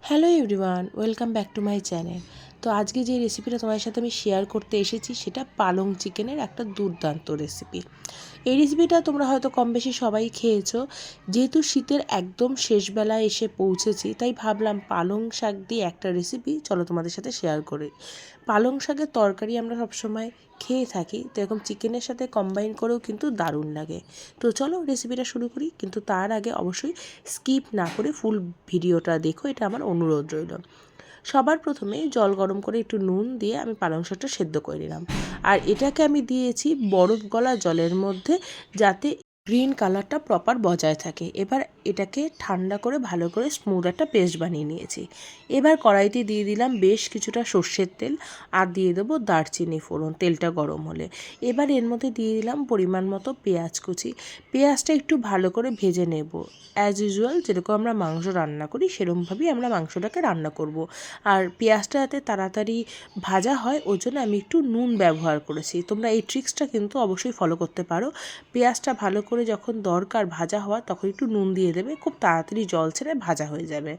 Hello everyone, welcome back to my channel. তো আজকে যে রেসিপিটা তোমার সাথে আমি শেয়ার করতে এসেছি সেটা পালং চিকেনের একটা দুর্দান্ত রেসিপি। এই রেসিপিটা তোমরা হয়তো কম বেশি সবাই খেয়েছো। যেহেতু শীতের একদম শেষবেলায় এসে পৌঁছেছি, তাই ভাবলাম পালং শাক দিয়ে একটা রেসিপি চলো তোমাদের সাথে শেয়ার করি। পালং শাকের তরকারি আমরা সবসময় খেয়ে থাকি, তো এরকম চিকেনের সাথে কম্বাইন করেও কিন্তু দারুণ লাগে। তো চলো রেসিপিটা শুরু করি, কিন্তু তার আগে অবশ্যই স্কিপ না করে ফুল ভিডিওটা দেখো, এটা আমার অনুরোধ রইল। সবার প্রথমে জল গরম করে একটু নুন দিয়ে আমি পালং শাকটা সেদ্ধ করে নিলাম, আর এটাকে আমি দিয়েছি বরফ গলা জলের মধ্যে, যাতে গ্রিন কালারটা প্রপার বজায় থাকে। এবার এটাকে ঠান্ডা করে ভালো করে স্মুথ একটা পেস্ট বানিয়ে নিয়েছি। এবার কড়াইতে দিয়ে দিলাম বেশ কিছুটা সর্ষের তেল, আর দিয়ে দেবো দারচিনি ফোড়ন। তেলটা গরম হলে এবার এর মধ্যে দিয়ে দিলাম পরিমাণ মতো পেঁয়াজ কুচি। পেঁয়াজটা একটু ভালো করে ভেজে নেব। অ্যাজ ইউজুয়াল যেরকম আমরা মাংস রান্না করি সেরকমভাবেই আমরা মাংসটাকে রান্না করব। আর পেঁয়াজটা যাতে তাড়াতাড়ি ভাজা হয় ওই জন্য আমি একটু নুন ব্যবহার করেছি। তোমরা এই ট্রিক্সটা কিন্তু অবশ্যই ফলো করতে পারো। পেঁয়াজটা ভালো করে যখন দরকার ভাজা হওয়া তখন একটু নুন দিয়ে দেবে, খুব তাড়াতাড়ি জল ছেড়ে ভাজা হয়ে যাবে।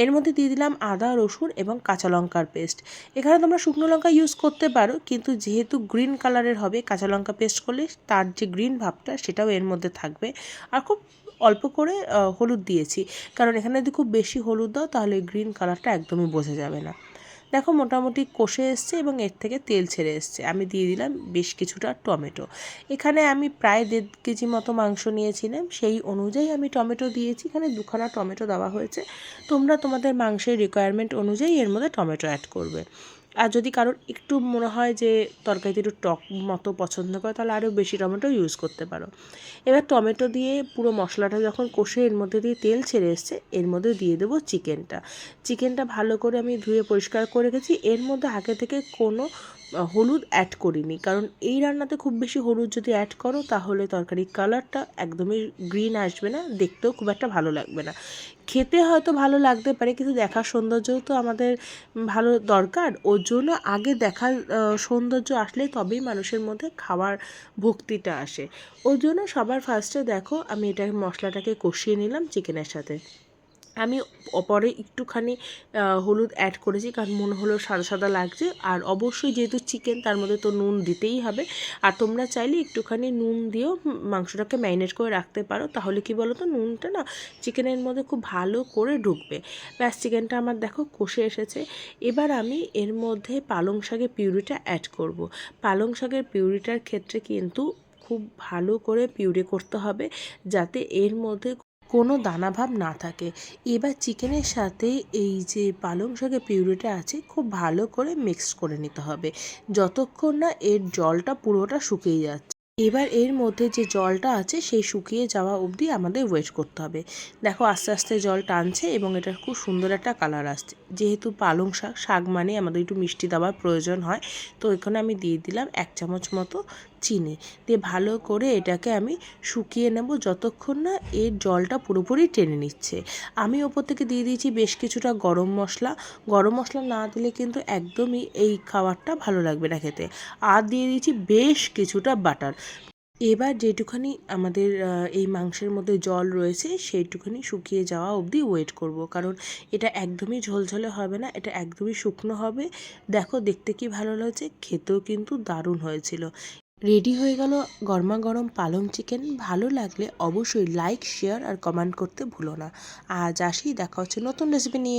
এর মধ্যে দিয়ে দিলাম আদা রসুন এবং কাঁচা লঙ্কার পেস্ট। এখানে তোমরা শুকনো লঙ্কা ইউজ করতে পারো, কিন্তু যেহেতু গ্রিন কালারের হবে কাঁচা লঙ্কা পেস্ট করলে তার যে গ্রিন ভাবটা সেটাও এর মধ্যে থাকবে। আর খুব অল্প করে হলুদ দিয়েছি, কারণ এখানে যদি খুব বেশি হলুদ দাও তাহলে গ্রিন কালারটা একদমই বোঝা যাবে না। দেখো মোটামুটি কষে এসছে এবং এর থেকে তেল ছেড়ে এসছে। আমি দিয়ে দিলাম বেশ কিছুটা টমেটো। এখানে আমি প্রায় 1.5 কেজি মতো মাংস নিয়েছিলাম, সেই অনুযায়ী আমি টমেটো দিয়েছি। এখানে 2খানা টমেটো দেওয়া হয়েছে। তোমরা তোমাদের মাংসের রিকোয়ারমেন্ট অনুযায়ী এর মধ্যে টমেটো অ্যাড করবে। আর যদি কারোর একটু মনে হয় যে তরকারিতে একটু টক মতো পছন্দ করে তাহলে আরও বেশি টমেটো ইউজ করতে পারো। এবার টমেটো দিয়ে পুরো মশলাটা যখন কষে এর মধ্যে দিয়ে তেল ছেড়ে এসছে, এর মধ্যে দিয়ে দেবো চিকেনটা ভালো করে আমি ধুয়ে পরিষ্কার করে রেখেছি। এর মধ্যে আগে থেকে কোনো হলুদ অ্যাড করিনি, কারণ এই রান্নাতে খুব বেশি হলুদ যদি অ্যাড করো তাহলে তরকারির কালারটা একদমই গ্রিন আসবে না, দেখতেও খুব একটা ভালো লাগবে না। খেতে হয়তো ভালো লাগতে পারে, কিন্তু দেখার সৌন্দর্যও তো আমাদের ভালো দরকার। ওর জন্য আগে দেখার সৌন্দর্য আসলে তবেই মানুষের মধ্যে খাওয়ার ভক্তিটা আসে। ওর জন্য সবার ফার্স্টে দেখো আমি এটা মশলাটাকে কষিয়ে নিলাম চিকেনের সাথে। আমি পরে একটুখানি হলুদ অ্যাড করেছি, কারণ মনে হলো সাদা সাদা লাগছে। আর অবশ্যই যেহেতু চিকেন তার মধ্যে তো নুন দিতেই হবে। আর তোমরা চাইলে একটুখানি নুন দিয়েও মাংসটাকে ম্যারিনেট করে রাখতে পারো, তাহলে কি বলো তো নুনটা না চিকেনের মধ্যে খুব ভালো করে ঢুকবে। ব্যাস চিকেনটা আমার দেখো কষে এসেছে। এবার আমি এর মধ্যে পালং শাকের পিউরিটা অ্যাড করব। পালং শাকের পিউরিটার ক্ষেত্রে কিন্তু খুব ভালো করে পিউরি করতে হবে, যাতে এর মধ্যে কোনো দানাভাব না থাকে। এবার চিকেনের সাথে এই যে পালং শাকের পিউরিটা আছে খুব ভালো করে মিক্স করে নিতে হবে, যতক্ষণ না এর জলটা পুরোটা শুকিয়ে যাচ্ছে। এবার এর মধ্যে যে জলটা আছে সেই শুকিয়ে যাওয়া অবধি আমাদের ওয়েট করতে হবে। দেখো আস্তে আস্তে জল টানছে এবং এটার খুব সুন্দর একটা কালার আসছে। যেহেতু পালং শাক মানে আমাদের একটু মিষ্টি দেওয়ার প্রয়োজন হয়, তো এখানে আমি দিয়ে দিলাম 1 চামচ মতো চিনি। দিয়ে ভালো করে এটাকে আমি শুকিয়ে নেব যতক্ষণ না এর জলটা পুরোপুরি টেনে নিচ্ছে। আমি ওপর থেকে দিয়ে দিয়েছি বেশ কিছুটা গরম মশলা। গরম মশলা না দিলে কিন্তু একদমই এই খাবারটা ভালো লাগবে না খেতে। আর দিয়ে দিয়েছি বেশ কিছুটা বাটার। এবার যেটুখানি আমাদের এই মাংসের মধ্যে জল রয়েছে সেইটুখানি শুকিয়ে যাওয়া অবধি ওয়েট করব, কারণ এটা একদমই ঝোলঝোলে হবে না, এটা একদমই শুকনো হবে। দেখো দেখতে কি ভালো লাগছে, খেতেও কিন্তু দারুণ হয়েছিল। রেডি হয়ে গেল গরমাগরম পালং চিকেন। ভালো লাগলে অবশ্যই লাইক শেয়ার আর কমেন্ট করতে ভুলো না। আজ আসি, দেখা হচ্ছে নতুন রেসিপি নিয়ে।